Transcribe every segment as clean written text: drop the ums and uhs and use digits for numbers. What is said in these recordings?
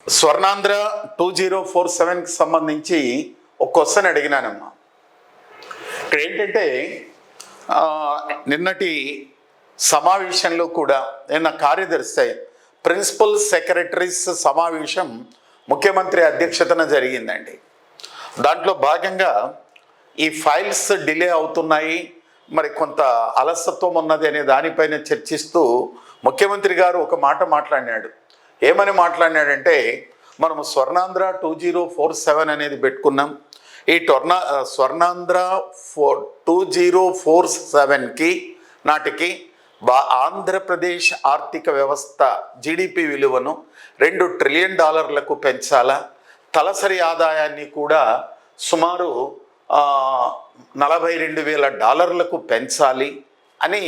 స్వర్ణాంధ్ర 2047కి సంబంధించి ఒక క్వశ్చన్ అడిగినానమ్మా. ఇక్కడ ఏంటంటే నిన్నటి సమావేశంలో కూడా నిన్న కార్యదర్శి ప్రిన్సిపల్ సెక్రటరీస్ సమావేశం ముఖ్యమంత్రి అధ్యక్షతన జరిగిందండి. దాంట్లో భాగంగా ఈ ఫైల్స్ డిలే అవుతున్నాయి, మరి కొంత అలసత్వం ఉన్నది అనే దానిపైన చర్చిస్తూ ముఖ్యమంత్రి గారు ఒక మాట మాట్లాడినాడు. ఏమని మాట్లాడినాడంటే, మనము స్వర్ణాంధ్ర 2047 అనేది పెట్టుకున్నాం. ఈ స్వర్ణాంధ్ర 2047కి నాటికి ఆంధ్రప్రదేశ్ ఆర్థిక వ్యవస్థ జీడిపి విలువను $2 ట్రిలియన్ పెంచాలా, తలసరి ఆదాయాన్ని కూడా సుమారు $42,000 పెంచాలి అని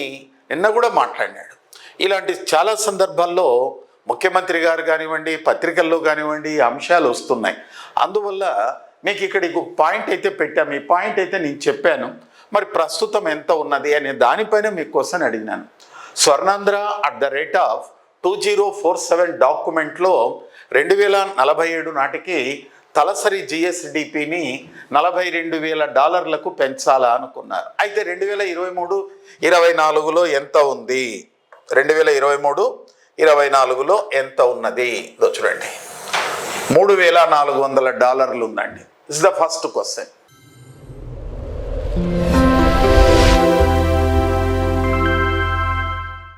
నిన్న కూడా మాట్లాడినాడు. ఇలాంటి చాలా సందర్భాల్లో ముఖ్యమంత్రి గారు కానివ్వండి, పత్రికల్లో కానివ్వండి అంశాలు వస్తున్నాయి. అందువల్ల మీకు ఇక్కడ ఒక పాయింట్ అయితే పెట్టాము. ఈ పాయింట్ అయితే నేను చెప్పాను, మరి ప్రస్తుతం ఎంత ఉన్నది అనే దానిపైన మీకు క్వశ్చన్ అడిగినాను. స్వర్ణాంధ్ర @ 2047 డాక్యుమెంట్లో 2047 నాటికి తలసరి జిఎస్డిపిని $42,000 పెంచాలా అనుకున్నారు. అయితే 2023-24లో ఎంత ఉంది? 2023-24లో ఎంత ఉన్నది చూడండి, $3,400 ఉందండి. Is the first question.